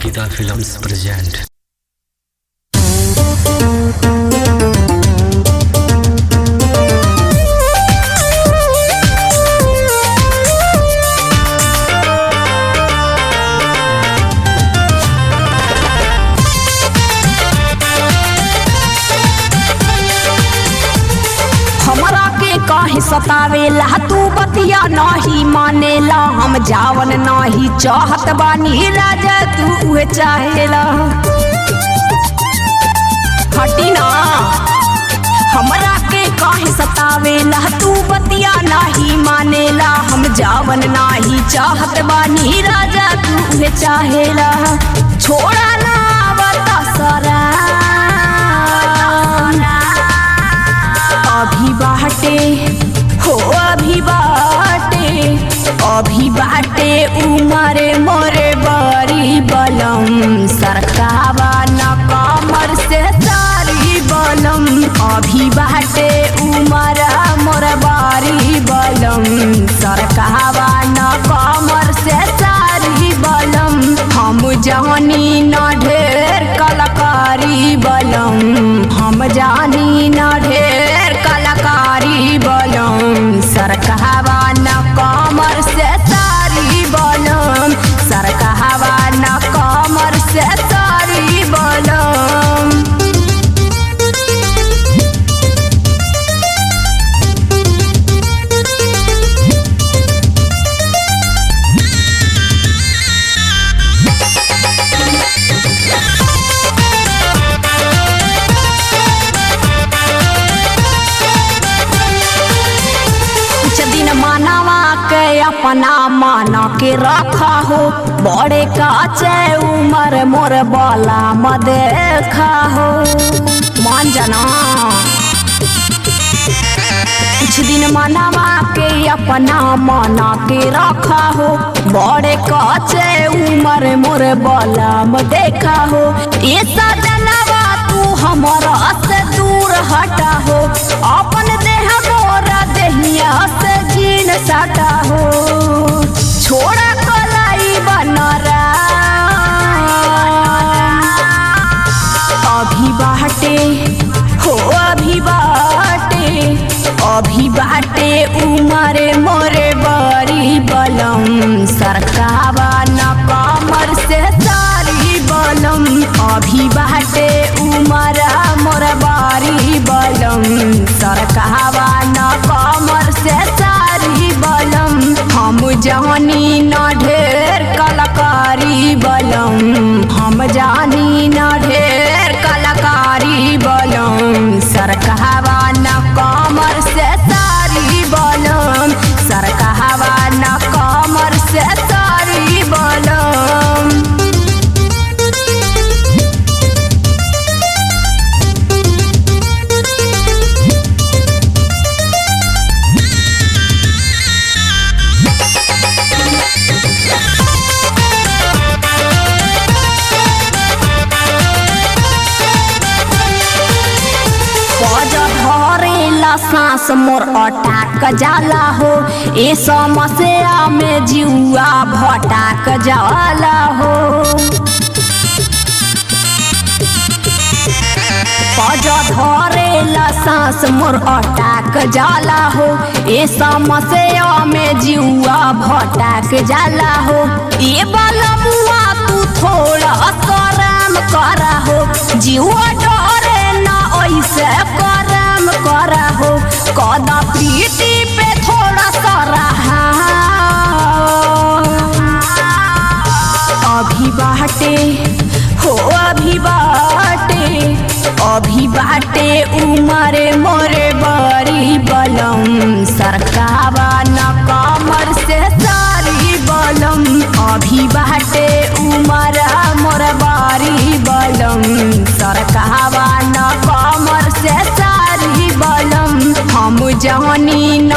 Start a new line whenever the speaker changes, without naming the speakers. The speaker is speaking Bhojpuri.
Ankita films present.
हमरा के काहे सतावेला तू बतिया नहीं मानेला, हम जावन नहीं चाहत बानी राजा तू उहे चाहेला। हटी ना हमरा के काहे सतावेला तू बतिया नहीं मानेला, हम जावन नहीं चाहत बानी राजा तू उहे चाहेला। छोड़ा ना बता सरा अभी बाटे हो अभी बाटे उमरे मोरे बड़ी बलम, सरकावा न कमर से सारी बलम। अभी बाटे उमरा मोर बड़ी बलम, सरकावा न कमर से सारी बलम। हम जानी न ढेर कलाकारी बलम, हम जानी न ढेर कलाकारी बलम, सरकावा न कमर से सारी बलम, सरकावा न कमर से सारी बलम। मानवा के अपना माना के रखा हो, बड़े काचे उमर मोर बाला म देखा हो। मान जाना कुछ दिन मानवा के अपना माना के रखा हो, बड़े काचे उमर मोर बाला म देखा हो। ये सजनवा तू हमारा से दूर हटा हो, अपन देह मोरा देहिया से जीन साटा हो। छोड़ा कलाई बनरा अभी बाटे हो अभी बाटे उमरे मोरे बड़ी बलम, सरकावा न कमर से सारी बलम। अभी बाटे उमरा मोर बड़ी बलम, सरकावा न कमर से सारी बलम। हम जानी न ढेर कलाकारी बलम, हम जानी न ढेर कलाकारी बलम, सरकावा न कमर से सारी बलम, सरकावा न कमर से सारी बलम। सांस मोर अटाक जाला हो, ए समस्या में जीवा भटाक जाला हो। पज धरेला सांस मोर अटाक जाला हो, ए समस्या में जीवा भटाक जाला हो। ए बलमुआ तू थोड़ा करम करा हो, जीवा डरे ना ऐसे करम करा हो। कदा प्रीति पे थोड़ा सा रहा अभी बाटे हो अभी बाटे उमरे मोरे बड़ी बलम, सरकावा न कमर से सारी बलम। अभी बाटे उमरा मोर बड़ी बलम, सरकावा न कमर से सारी बलम। हम जानी न